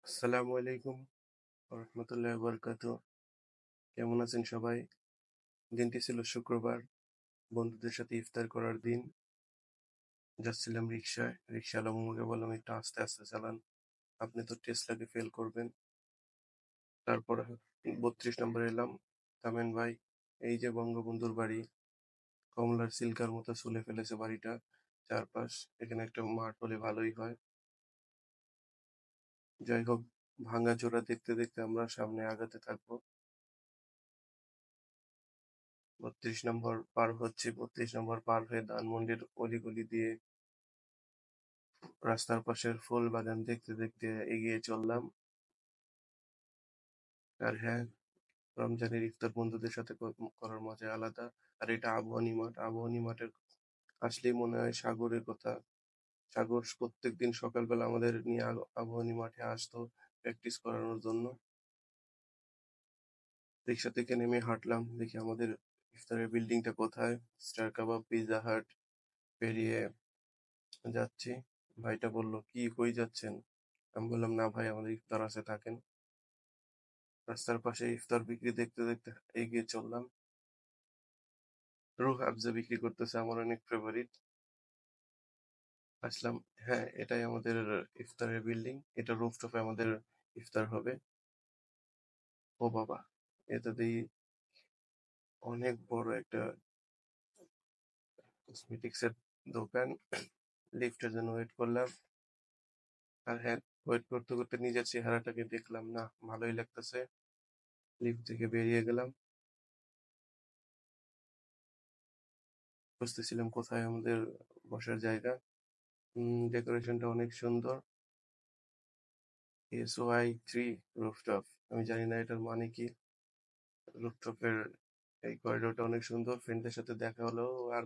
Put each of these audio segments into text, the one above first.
আসসালামু আলাইকুম রহমতুল্লাহ বরকাত। কেমন আছেন সবাই? দিনটি ছিল শুক্রবার, বন্ধুদের সাথে ইফতার করার দিন। যাচ্ছিলাম রিক্সায়, রিক্সাওয়ালা মামাকে বললাম একটু আস্তে আস্তে চালান, আপনি তো টেসলাকে ফেল করবেন। তারপর 32 নম্বরে এলাম, থামেন ভাই, এই যে বঙ্গবন্ধুর বাড়ি, কমলার সিল্কার মতো ছুলে ফেলেছে বাড়িটা চারপাশ, এখানে একটা মাঠ হলে ভালোই হয়। যাই হোক, ভাঙাচোরা দেখতে দেখতে আমরা সামনে আগাতে থাকবো। 32 নম্বর পার হচ্ছে, 32 নম্বর পার হয়ে ধানমন্ডির অলিগলি দিয়ে রাস্তার পাশের ফুল বাগান দেখতে দেখতে এগিয়ে চললাম। আর হ্যাঁ, রমজানের ইফতার বন্ধুদের সাথে করার মজা আলাদা। আর এটা আবহানী মাঠ, আবহানী মাঠের আসলেই মনে হয় সাগরের কথা। সাগর প্রত্যেকদিন সকালবেলা আমাদের নিয়ে আবহানী মাঠে আসতো প্র্যাকটিস করানোর জন্য। রিক্সা থেকে নেমে হাঁটলাম, দেখি আমাদের ইফতারের বিল্ডিংটা কোথায়। স্টার কাবাব, পিৎজা হাট পেরিয়ে যাচ্ছি। ভাইটা বলল, কি কই যাচ্ছেন? আমি বললাম, না ভাই, আমাদের ইফতার আছে, থাকেন। রাস্তার পাশে ইফতার বিক্রি দেখতে দেখতে এগিয়ে চললাম। রুহ আফজা বিক্রি করতেছে, আমার অনেক ফেভারিট। আসলাম, হ্যাঁ, এটাই আমাদের ইফতারের বিল্ডিং, এটা রুফটপে আমাদের ইফতার হবে। ও বাবা, এটা দিয়ে অনেক বড় একটা কসমেটিক্স এর দোকান। লিফটের জন্য ওয়েট করলাম। আর হ্যাঁ, ওয়েট করতে করতে নিজের চেহারাটাকে দেখলাম, না ভালোই লাগতেছে। লিফট থেকে বেরিয়ে গেলাম, বুঝতেছিলাম কোথায় আমাদের বসার জায়গা। ডেকোরেশনটা অনেক সুন্দর। SY3 রুফটপ, আমি জানি না এটার মানে কি। রুফটপের এই করিডোরটা অনেক সুন্দর, ফ্রেন্ডদের সাথে দেখা হলো। আর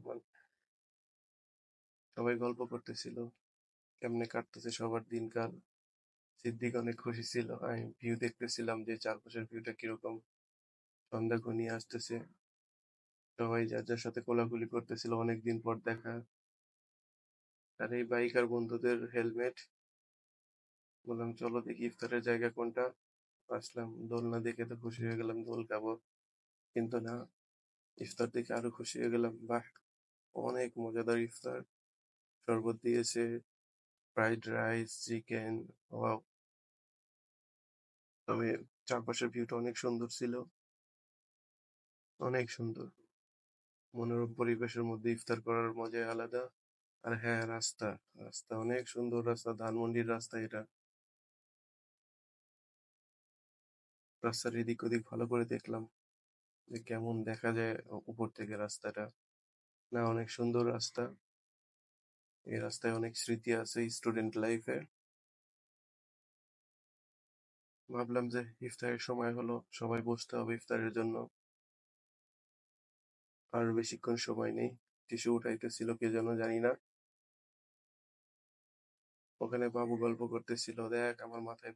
সবাই গল্প করতেছিল কেমনে কাটতেছে সবার দিনকাল। সিদ্দিক অনেক খুশি ছিল, আমি ভিউ দেখতেছিলাম যে চারপাশের ভিউটা কিরকম। সন্ধ্যা ঘনিয়ে আসতেছে, সবাই যার যার সাথে কোলাকুলি করতেছিল, অনেকদিন পর দেখা। আর এই বাইকার বন্ধুদের হেলমেট। বললাম, চলো দেখি ইফতারের জায়গা কোনটা। আসলাম, দোলনা দেখে তো খুশি হয়ে গেলাম, দোল খাবো। কিন্তু না, ইফতার দেখে আরো খুশি হয়ে গেলাম। বাহ, অনেক মজাদার ইফতার। শরবত দিয়েছে, ফ্রাইড রাইস, চিকেন। ওয়াও! তবে চারপাশের ভিউটা অনেক সুন্দর ছিল, অনেক সুন্দর। মনোরম পরিবেশের মধ্যে ইফতার করার মজাই আলাদা। আর হ্যাঁ, রাস্তা, রাস্তা অনেক সুন্দর, রাস্তা ধানমন্ডির রাস্তা এটা। রাস্তার এদিক ওদিক ভালো করে দেখলাম যে কেমন দেখা যায় উপর থেকে রাস্তাটা। না, অনেক সুন্দর রাস্তা। এই রাস্তায় অনেক স্মৃতি আছে স্টুডেন্ট লাইফে। ভাবলাম যে ইফতারের সময় হলো, সবাই বসতে হবে ইফতারের জন্য। আর বেশিক্ষণ সময় নেই। টিস্যু উঠাইতেছিল কে যেন, জানি না। ওখানে বাবু গল্প করতেছিল, দেখ আমার মাথায়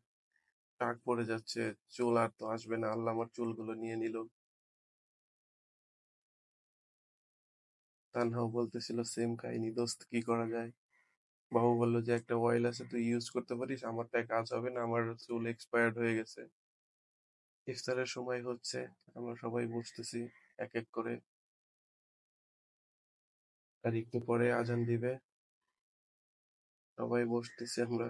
টাক পড়ে যাচ্ছে, চুল আর তো আসবে না, আল্লাহ আমার চুলগুলো নিয়ে নিল। তানহাও বলতেছিল সেম কাহিনী, দোস্ত কি করা যায়। বাবু বললো যে একটা অয়েল আছে, তুই ইউজ করতে পারিস, আমারটায় কাজ হবে না, আমার চুল এক্সপায়ার্ড হয়ে গেছে। ইফতারের সময় হচ্ছে, আমরা সবাই বসতেছি এক এক করে। আর একটু পরে আজান দিবে, সবাই বসতেছি আমরা,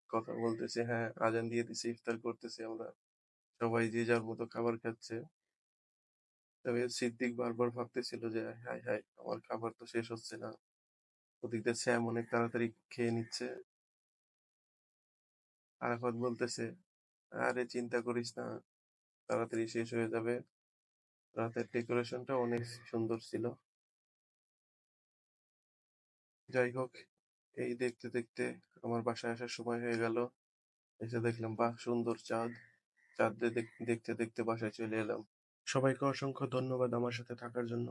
কথা বলতেছি। হ্যাঁ, আজান দিয়ে দিছে, ইফতার করতেছি আমরা। সবাই যে যার মতো খাবার খাচ্ছে। তবে সিদ্দিক বারবার ভাবতেছিল যে হাই হাই, আমার খাবার তো শেষ হচ্ছে না। ওদিক দিয়ে স্যাম অনেক তাড়াতাড়ি খেয়ে নিচ্ছে। আরাফাত বলতেছে, আরে চিন্তা করিস না, তাড়াতাড়ি শেষ হয়ে যাবে। রাতের ডেকোরেশনটা অনেক সুন্দর ছিল। যাই হোক, এই দেখতে দেখতে আমার বাসায় আসার সময় হয়ে গেল। এসে দেখলাম, বাহ, সুন্দর চাঁদ। চাঁদ দেখতে দেখতে বাসায় চলে এলাম। সবাইকে অসংখ্য ধন্যবাদ আমার সাথে থাকার জন্য।